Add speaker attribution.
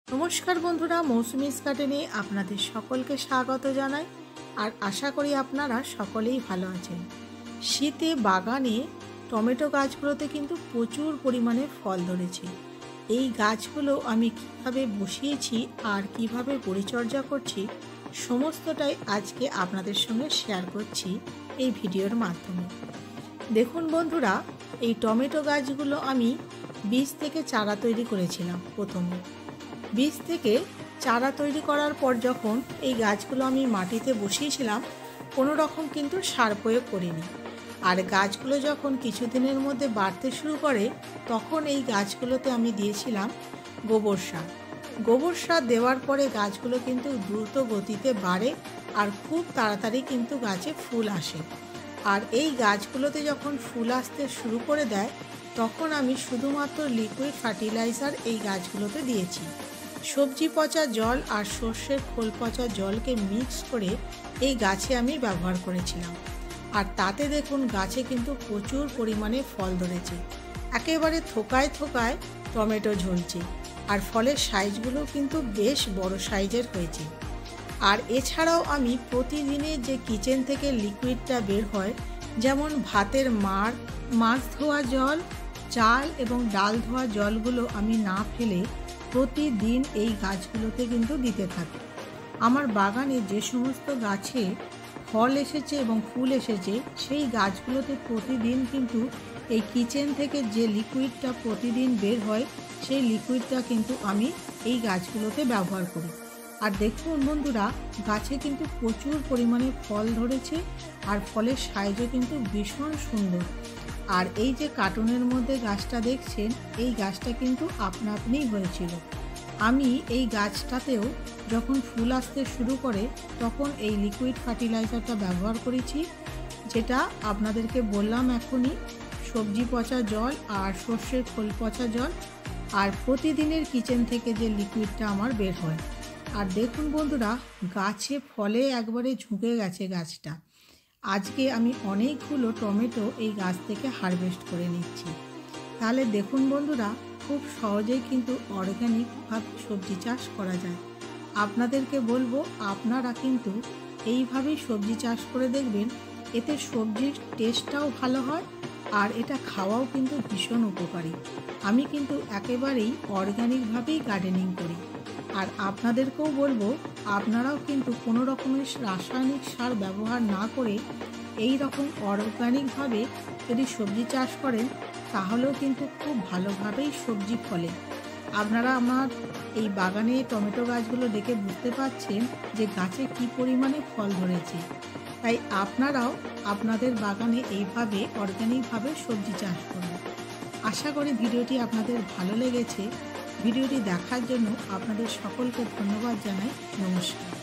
Speaker 1: नमस्कार बंधुरा मौसुमीज गार्डेने आपनादेर सकलके स्वागत जानाई और आशा करी आपनारा सकलेई भालो आछेन। शीते बागाने टमेटो गाछगुलोते किन्तु प्रचुर परिमाणे फल धरेছে। এই গাছগুলো আমি কিভাবে বসিয়েছি আর কিভাবে পরিচর্যা করছি সমস্তটাই আজকে আপনাদের সঙ্গে শেয়ার করছি এই ভিডিওর মাধ্যমে। দেখুন বন্ধুরা, এই টমেটো গাছগুলো আমি বীজ থেকে চারা তৈরি করেছিলাম। প্রথমে বীজ থেকে চারা তৈরি করার পর যখন এই গাছগুলো আমি মাটিতে বসিয়েছিলাম, কোনো রকম কিন্তু সার প্রয়োগ করিনি। আর গাছগুলো যখন কিছুদিনের মধ্যে বাড়তে শুরু করে তখন এই গাছগুলোতে আমি দিয়েছিলাম গোবর সার। গোবর সার দেওয়ার পরে গাছগুলো কিন্তু দ্রুত গতিতে বাড়ে আর খুব তাড়াতাড়ি কিন্তু গাছে ফুল আসে। আর এই গাছগুলোতে যখন ফুল আসতে শুরু করে দেয় তখন আমি শুধুমাত্র লিকুইড ফার্টিলাইজার এই গাছগুলোতে দিয়েছি। সবজি পচা জল আর সর্ষের খোল পচা জলকে মিক্স করে এই গাছে আমি ব্যবহার করেছিলাম। আর তাতে দেখুন গাছে কিন্তু প্রচুর পরিমাণে ফল ধরেছে। একেবারে থোকায় থোকায় টমেটো ঝুলছে আর ফলের সাইজগুলো কিন্তু বেশ বড় সাইজের হয়েছে। আর এছাড়াও আমি প্রতিদিনের যে কিচেন থেকে লিকুইডটা বের হয়, যেমন ভাতের মাড়, মাছ ধোয়া জল, চাল এবং ডাল ধোয়া জলগুলো আমি না ফেলে প্রতিদিন এই গাছগুলোতে কিন্তু দিতে থাকি। আমার বাগানে যে সমস্ত গাছে ফল এসেছে এবং ফুল এসেছে সেই গাছগুলোতে প্রতিদিন কিন্তু এই কিচেন থেকে যে লিকুইডটা প্রতিদিন বের হয় সেই লিকুইডটা কিন্তু আমি এই গাছগুলোতে ব্যবহার করি। আর দেখুন বন্ধুরা, গাছে কিন্তু প্রচুর পরিমাণে ফল ধরেছে আর ফলের সাইজও কিন্তু ভীষণ সুন্দর। আর এই যে কার্টুনের মধ্যে গাছটা দেখছেন, এই গাছটা কিন্তু আপনা আপনিই হয়েছিল। আমি এই গাছটাতেও যখন ফুল আসতে শুরু করে তখন এই লিকুইড ফার্টিলাইজারটা ব্যবহার করেছি, যেটা আপনাদেরকে বললাম এখনই, সবজি পচা জল আর সর্ষের খোল পচা জল আর প্রতিদিনের কিচেন থেকে যে লিকুইডটা আমার বের হয়। আর দেখুন বন্ধুরা, গাছে ফলে একবারে ঝুঁকে গেছে গাছটা। আজকে আমি অনেকগুলো টমেটো এই গাছ থেকে হারভেস্ট করে নিচ্ছি। তাহলে দেখুন বন্ধুরা, খুব সহজেই কিন্তু অর্গ্যানিকভাবে সবজি চাষ করা যায়। আপনাদেরকে বলবো আপনারা কিন্তু এইভাবেই সবজি চাষ করে দেখবেন, এতে সবজির টেস্টটাও ভালো হয় আর এটা খাওয়াও কিন্তু ভীষণ উপকারী। আমি কিন্তু একেবারেই অর্গ্যানিকভাবেই গার্ডেনিং করি। আর আপনাদেরকেও বলবো আপনারাও কিন্তু কোনো রকমের রাসায়নিক সার ব্যবহার না করে এই রকম অর্গ্যানিকভাবে যদি সবজি চাষ করেন তাহলেও কিন্তু খুব ভালোভাবেই সবজি ফলে। আপনারা আমার এই বাগানে টমেটো গাছগুলো দেখে বুঝতে পারছেন যে গাছে কী পরিমাণে ফল ধরেছে। তাই আপনারাও আপনাদের বাগানে এইভাবে অর্গ্যানিকভাবে সবজি চাষ করুন। আশা করি ভিডিওটি আপনাদের ভালো লেগেছে। ভিডিওটি দেখার জন্য আপনাদের সকলকে ধন্যবাদ জানাই। নমস্কার।